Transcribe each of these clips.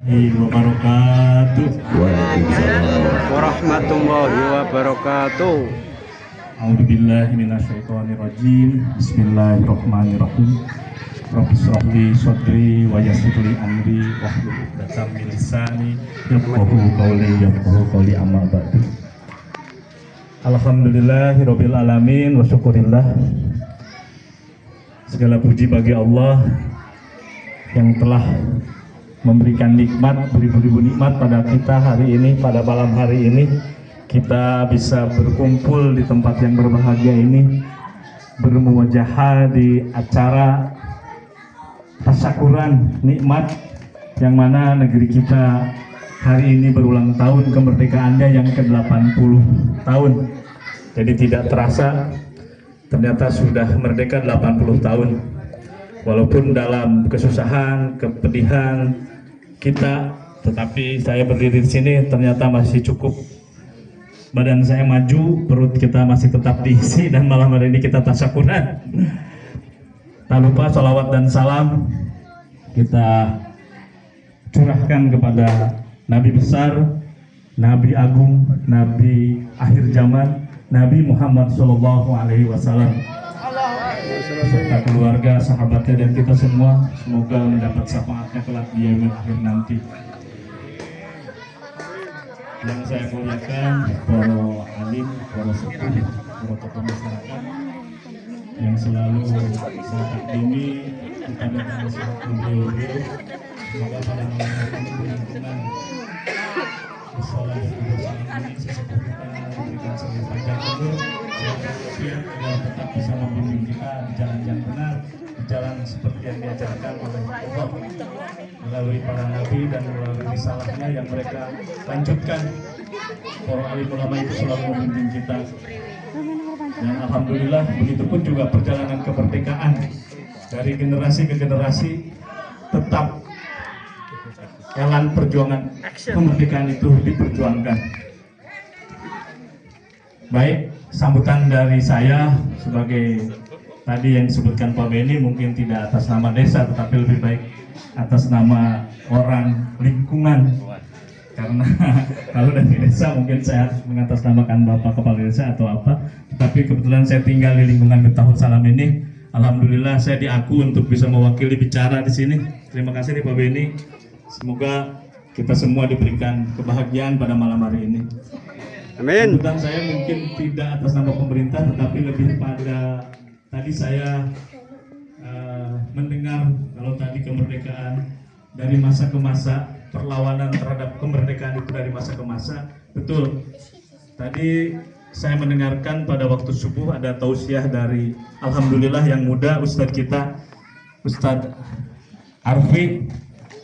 wabarakatuh. Waalaikumsalam warahmatullahi wabarakatuh. A'udzubillahi minasyaitonirrajim. Bismillahirrahmanirrahim. Rabbi shrah li sadri wa yassir li amri wahlul 'uqdatam min lisani yafqahu qawli amma ba'du. Alhamdulillahirabbil alamin wa syukurillah. Segala puji bagi Allah yang telah memberikan nikmat, beribu-ribu nikmat pada kita hari ini, pada malam hari ini kita bisa berkumpul di tempat yang berbahagia ini, bermuwajahah di acara tasyakuran nikmat yang mana negeri kita hari ini berulang tahun kemerdekaannya yang ke-80 tahun. Jadi tidak terasa ternyata sudah merdeka 80 tahun. Walaupun dalam kesusahan, kepedihan kita, tetapi saya berdiri di sini ternyata masih cukup. Badan saya maju, perut kita masih tetap diisi, dan malam hari ini kita tasyakuran. Tak lupa sholawat dan salam kita curahkan kepada Nabi besar, Nabi agung, Nabi akhir zaman, Nabi Muhammad SAW, beserta keluarga, sahabatnya, dan kita semua. Semoga mendapat syafaatnya kelak di yaumil akhir nanti. Yang saya muliakan para alim, para sepuh, para tokoh masyarakat yang selalu saya takdimi kepada nasihat beliau-beliau. Semoga pada malam hari ini berlingkungan Assalamualaikum warahmatullahi wabarakatuh. Diberikan seluruh panjang umur, sehat walafiat, agar tetap bisa membimbing kita di jalan yang benar, di jalan seperti yang diajarkan oleh Allah melalui para nabi dan melalui risalahnya yang mereka lanjutkan. Para alim ulama itu selalu membimbing kita, dan alhamdulillah begitupun juga perjalanan kemerdekaan dari generasi ke generasi tetap jalan perjuangan kemerdekaan itu diperjuangkan. Baik, sambutan dari saya sebagai tadi yang disebutkan Pak Beni mungkin tidak atas nama desa, tetapi lebih baik atas nama orang lingkungan. Karena kalau dari desa mungkin saya harus mengatasnamakan Bapak Kepala Desa atau apa. Tapi kebetulan saya tinggal di lingkungan Miftahul Salam ini. Alhamdulillah saya diaku untuk bisa mewakili bicara di sini. Terima kasih nih Pak Beni. Semoga kita semua diberikan kebahagiaan pada malam hari ini. Amin. Sambutan saya mungkin tidak atas nama pemerintah, tetapi lebih pada tadi saya mendengar kalau tadi kemerdekaan dari masa ke masa, perlawanan terhadap kemerdekaan itu dari masa ke masa. Betul. Tadi saya mendengarkan pada waktu subuh ada tausiah dari alhamdulillah yang muda Ustadz kita, Ustadz Arfi.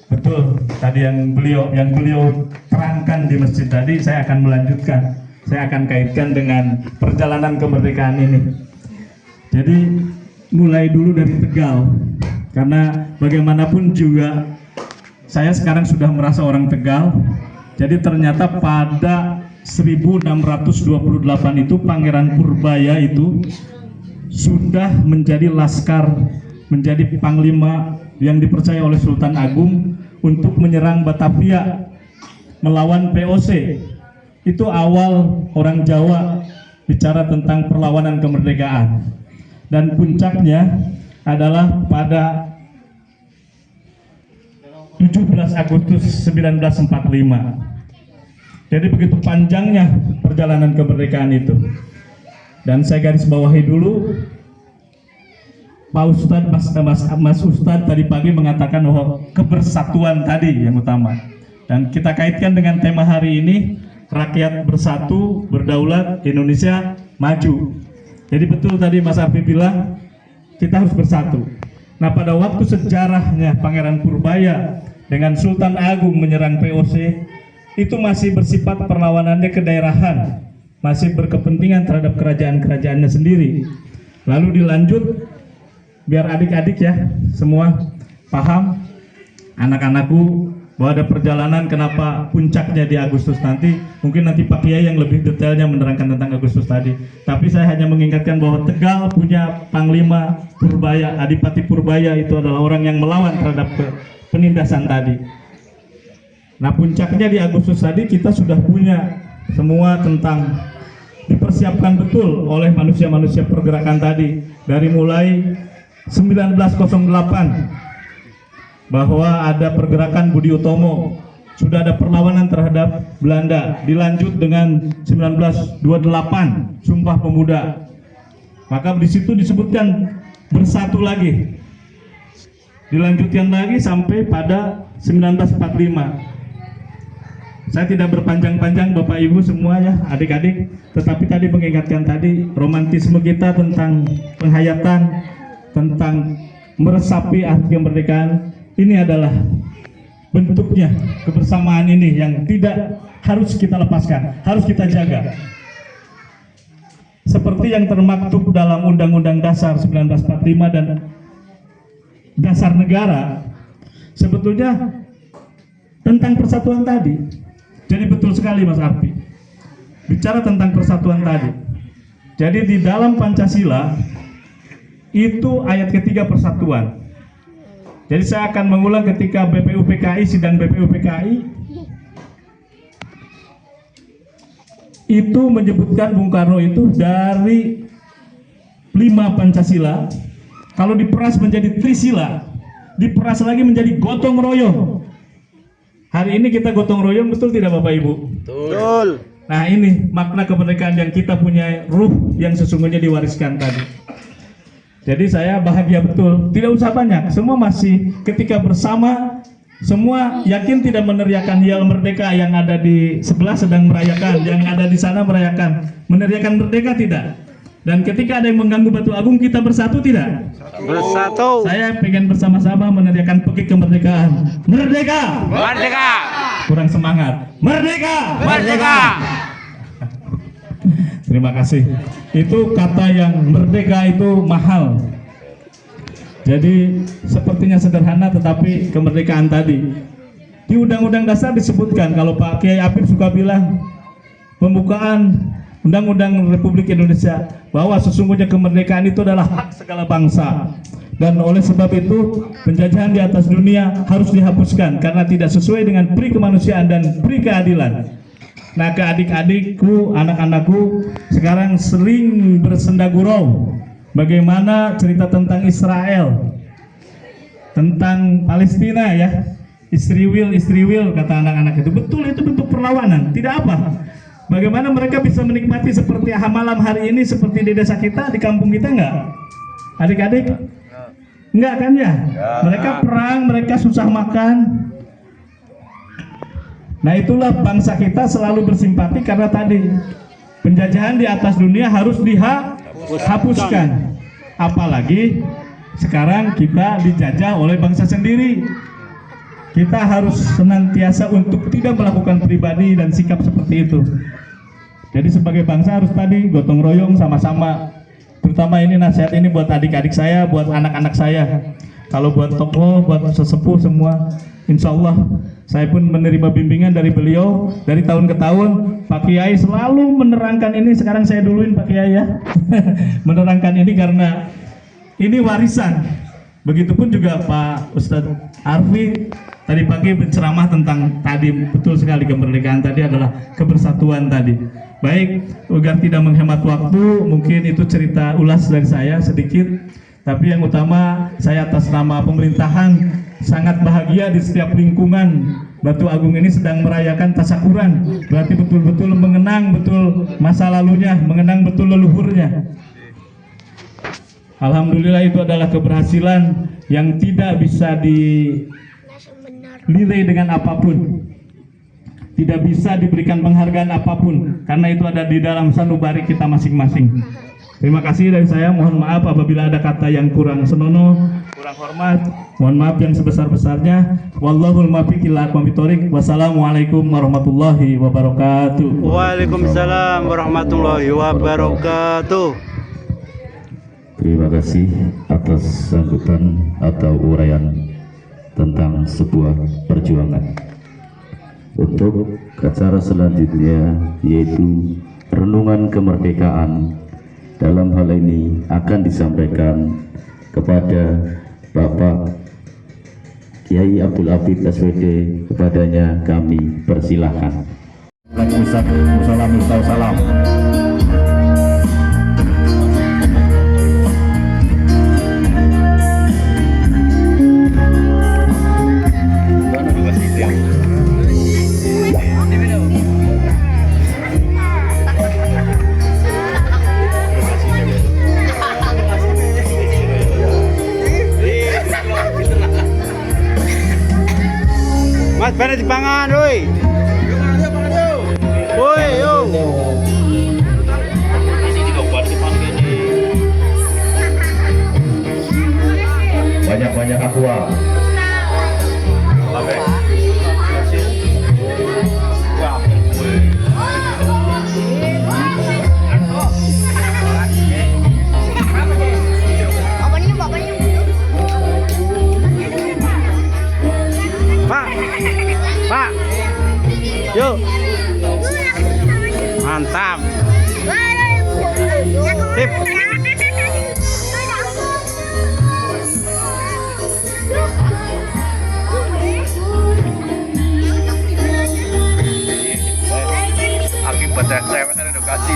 Betul, tadi yang beliau terangkan di masjid tadi, saya akan melanjutkan. Saya akan kaitkan dengan perjalanan kemerdekaan ini. Jadi mulai dulu dari Tegal, karena bagaimanapun juga saya sekarang sudah merasa orang Tegal. Jadi ternyata pada 1628 itu Pangeran Purbaya itu sudah menjadi laskar, menjadi panglima yang dipercaya oleh Sultan Agung untuk menyerang Batavia melawan VOC. Itu awal orang Jawa bicara tentang perlawanan kemerdekaan, dan puncaknya adalah pada 17 Agustus 1945. Jadi begitu panjangnya perjalanan kemerdekaan itu. Dan saya garis bawahi dulu, Pak Ustadz, Mas Ustadz tadi pagi mengatakan bahwa kebersatuan tadi yang utama. Dan kita kaitkan dengan tema hari ini, rakyat bersatu, berdaulat, Indonesia maju. Jadi betul tadi Mas Arfi bilang, kita harus bersatu. Nah pada waktu sejarahnya Pangeran Purbaya dengan Sultan Agung menyerang VOC, itu masih bersifat perlawanannya kedaerahan, masih berkepentingan terhadap kerajaan-kerajaannya sendiri. Lalu dilanjut, biar adik-adik ya semua paham, anak-anakku, bahwa ada perjalanan kenapa puncaknya di Agustus nanti. Mungkin nanti Pak Kiai yang lebih detailnya menerangkan tentang Agustus tadi. Tapi saya hanya mengingatkan bahwa Tegal punya Panglima Purbaya, Adipati Purbaya itu adalah orang yang melawan terhadap penindasan tadi. Nah, puncaknya di Agustus tadi kita sudah punya semua tentang dipersiapkan betul oleh manusia-manusia pergerakan tadi dari mulai 1908 bahwa ada pergerakan Budi Utomo, sudah ada perlawanan terhadap Belanda, dilanjut dengan 1928 Sumpah Pemuda. Maka di situ disebutkan bersatu lagi, dilanjutkan lagi sampai pada 1945. Saya tidak berpanjang-panjang Bapak Ibu semua ya, adik-adik, tetapi tadi mengingatkan tadi romantisme kita tentang penghayatan, tentang meresapi arti kemerdekaan. Ini adalah bentuknya kebersamaan ini yang tidak harus kita lepaskan, harus kita jaga. Seperti yang termaktub dalam Undang-Undang Dasar 1945 dan Dasar Negara, sebetulnya tentang persatuan tadi. Jadi betul sekali Mas Arfi, bicara tentang persatuan tadi. Jadi di dalam Pancasila itu ayat ketiga persatuan. Jadi saya akan mengulang ketika BPUPKI, sidang BPUPKI itu menyebutkan Bung Karno itu dari 5 Pancasila, kalau diperas menjadi Trisila, diperas lagi menjadi gotong royong. Hari ini kita gotong royong, betul tidak Bapak Ibu? Betul. Nah, ini makna kemerdekaan yang kita punya, ruh yang sesungguhnya diwariskan tadi. Jadi saya bahagia betul, tidak usah banyak, semua masih ketika bersama, semua yakin tidak meneriakan yel merdeka yang ada di sebelah sedang merayakan, yang ada di sana merayakan, meneriakan merdeka tidak. Dan ketika ada yang mengganggu Batu Agung, kita bersatu tidak? Bersatu. Saya pengen bersama-sama meneriakan pekik kemerdekaan. Merdeka! Merdeka! Kurang semangat. Merdeka! Merdeka! Terima kasih. Itu kata yang merdeka itu mahal. Jadi sepertinya sederhana, tetapi kemerdekaan tadi di Undang-Undang Dasar disebutkan, kalau Pak Kiai Apif suka bilang pembukaan Undang-Undang Republik Indonesia, bahwa sesungguhnya kemerdekaan itu adalah hak segala bangsa, dan oleh sebab itu penjajahan di atas dunia harus dihapuskan karena tidak sesuai dengan peri kemanusiaan dan peri keadilan. Nah, ke adik-adikku, anak-anakku sekarang sering bersenda gurau bagaimana cerita tentang Israel, tentang Palestina ya, istri will kata anak-anak itu. Betul, itu bentuk perlawanan, tidak apa. Bagaimana mereka bisa menikmati seperti malam hari ini, seperti di desa kita, di kampung kita, enggak? Adik-adik? Enggak kan ya? Mereka perang, mereka susah makan. Nah, itulah bangsa kita selalu bersimpati karena tadi penjajahan di atas dunia harus dihapuskan. Apalagi sekarang kita dijajah oleh bangsa sendiri. Kita harus senantiasa untuk tidak melakukan pribadi dan sikap seperti itu. Jadi sebagai bangsa harus tadi gotong royong sama-sama. Terutama ini nasihat ini buat adik-adik saya, buat anak-anak saya. Kalau buat tokoh, buat sesepuh semua, insya Allah saya pun menerima bimbingan dari beliau dari tahun ke tahun. Pak Kiai selalu menerangkan ini. Sekarang saya duluin Pak Kiai ya. Menerangkan ini karena ini warisan. Begitupun juga Pak Ustadz Arfi tadi pagi berceramah tentang tadi, betul sekali kemerdekaan tadi adalah kebersatuan tadi. Baik, agar tidak menghemat waktu, mungkin itu cerita ulas dari saya sedikit. Tapi yang utama, saya atas nama pemerintahan sangat bahagia di setiap lingkungan Batu Agung ini sedang merayakan tasyakuran. Berarti betul-betul mengenang betul masa lalunya, mengenang betul leluhurnya. Alhamdulillah, itu adalah keberhasilan yang tidak bisa dinilai dengan apapun, tidak bisa diberikan penghargaan apapun, karena itu ada di dalam sanubari kita masing-masing. Terima kasih dari saya, mohon maaf apabila ada kata yang kurang senonoh, kurang hormat, mohon maaf yang sebesar-besarnya. Wallahul muwaffiq ila aqwamit thoriq. Wassalamualaikum warahmatullahi wabarakatuh. Waalaikumsalam warahmatullahi wabarakatuh. Terima kasih atas sambutan atau uraian tentang sebuah perjuangan. Untuk acara selanjutnya yaitu renungan kemerdekaan, dalam hal ini akan disampaikan kepada Bapak Kiai Abdul Hafid SPD, kepadanya kami persilahkan. Salam. Mas bener dipangan, woi. Woi, yo. Banyak-banyak aqua. Pak. Yuk. Mantap. Sip. Akibat saya ada edukasi.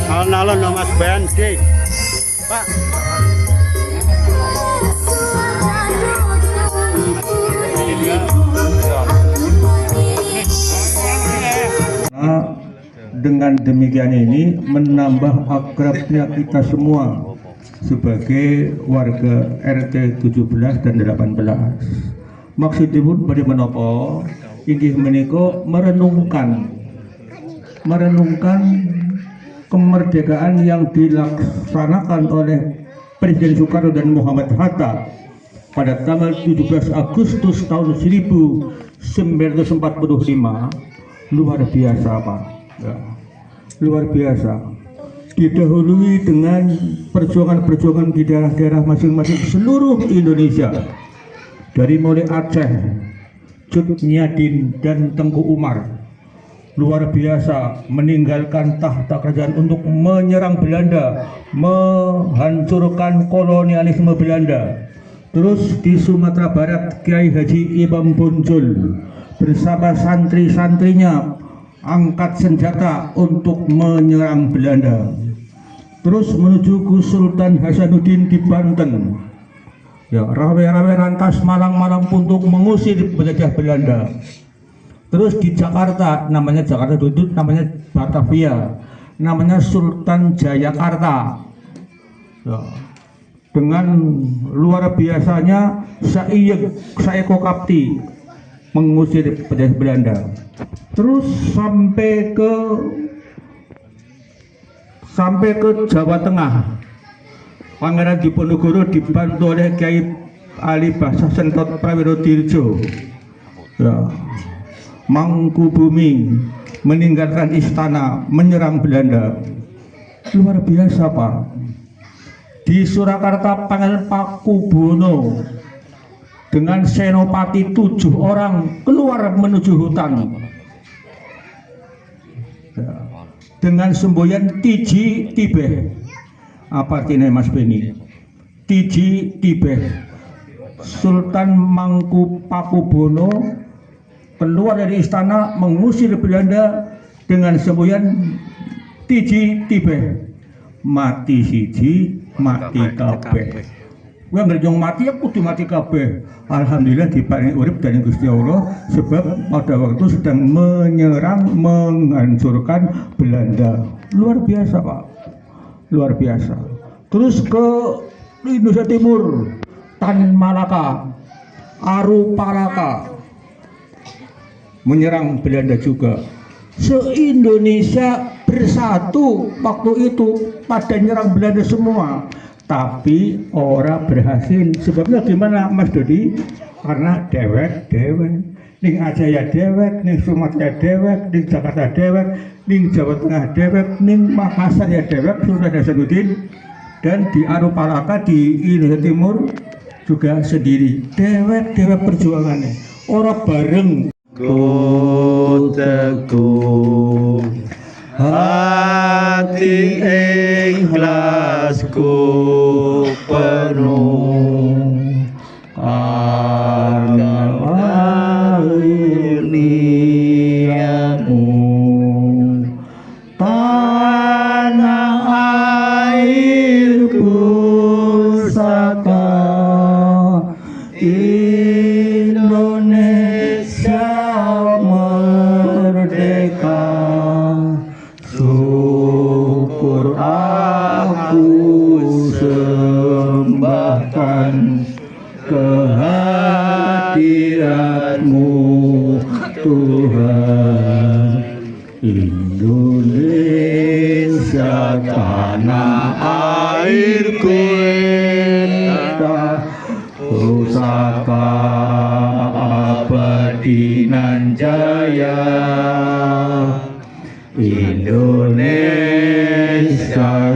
Alon-alon no Mas Bandi, Pak. Nah, dengan demikian ini menambah akrabnya kita semua sebagai warga RT 17 dan 18. Maksudipun badhe menapa inggih menika merenungkan kemerdekaan yang dilaksanakan oleh Presiden Soekarno dan Muhammad Hatta pada tanggal 17 Agustus tahun 1945. Luar biasa, Pak. Ya, luar biasa. Didahului dengan perjuangan-perjuangan di daerah-daerah masing-masing seluruh Indonesia, dari mulai Aceh, Cut Nyadin dan Tengku Umar. Luar biasa, meninggalkan tahta kerajaan untuk menyerang Belanda, menghancurkan kolonialisme Belanda. Terus di Sumatera Barat, Kiai Haji Imam Bonjol bersama santri-santrinya angkat senjata untuk menyerang Belanda. Terus menuju ke Sultan Hasanuddin di Banten. Ya, rawe-rawe rantas malang-malang untuk mengusir penjajah Belanda. Terus di Jakarta, namanya Jakarta dulu namanya Batavia, namanya Sultan Jayakarta. Ya. Dengan luar biasanya Saeko Kapti mengusir penjajah Belanda. Terus sampai ke Jawa Tengah, Pangeran Diponegoro dibantu oleh Kiai Ali Basa Sentot Prawiro Dirjo. Ya. Mangkubumi meninggalkan istana, menyerang Belanda. Luar biasa, Pak. Di Surakarta, Pangeran Pakubono dengan senopati 7 orang keluar menuju hutan. Ya. Dengan semboyan Tiji Tibeh. Apa artinya, Mas Beni? Tiji Tibeh. Sultan Mangku Pakubono keluar dari istana mengusir Belanda dengan semboyan Tiji Tibeh. Mati siji, mati kabeh. Wong ngerjong mati ya kudu mati kabeh. Alhamdulillah diparingi urip dening Gusti Allah sebab pada waktu sedang menyerang menghancurkan Belanda. Luar biasa, Pak. Luar biasa. Terus ke Indonesia Timur, Tan Malaka, Aru Paraka menyerang Belanda juga. Se-Indonesia bersatu waktu itu pada nyerang Belanda semua. Tapi orang berhasil. Sebabnya gimana Mas Dodi? Karena dewek ning Aceh ya dewek, ning Sumatera dewek, ning Jakarta dewek, ning Jawa Tengah dewek, ning Makassar ya dewek, Sultan Hasanuddin. Dan di Aropalaka di Indonesia Timur juga sendiri. Dewek perjuangannya. Orang bareng. Ku teguh hati ikhlasku penuh karena air niatmu tanah airku saka Indonesia merdeka. Syukur aku sembahkan kehadiratmu Tuhan. Indonesia tanah airku pusaka abadi nan jaya. Indonesia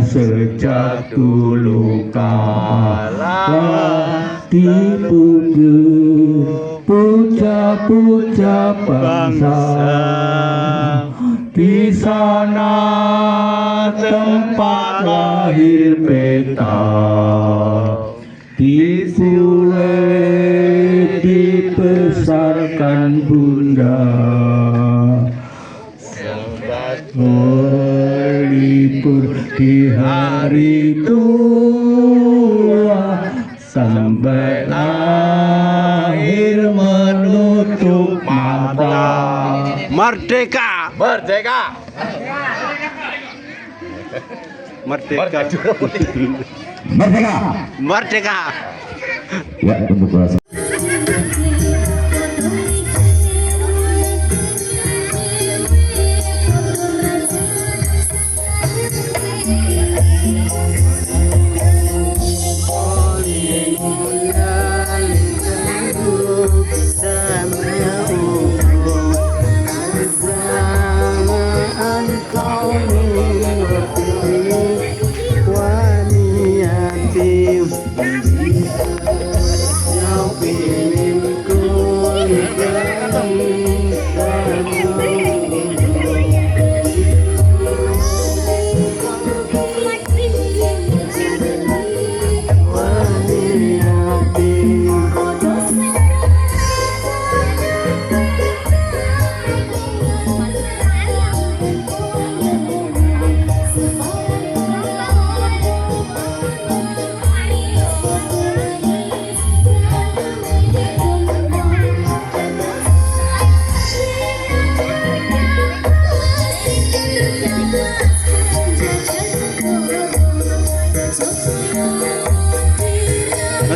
sejak dulu kala dipuji puja bangsa. Di sana tempat lahir peta, di Sule dibesarkan bunda. Melipur di hari tua sampai akhir menutup mata. Merdeka! Merdeka! Merdeka! Merdeka! Merdeka! Ya, untuk Mas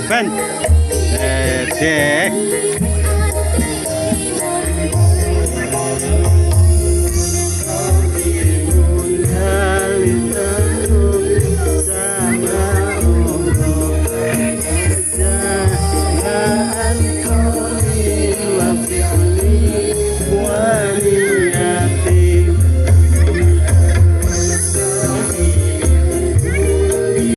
Ben, dek.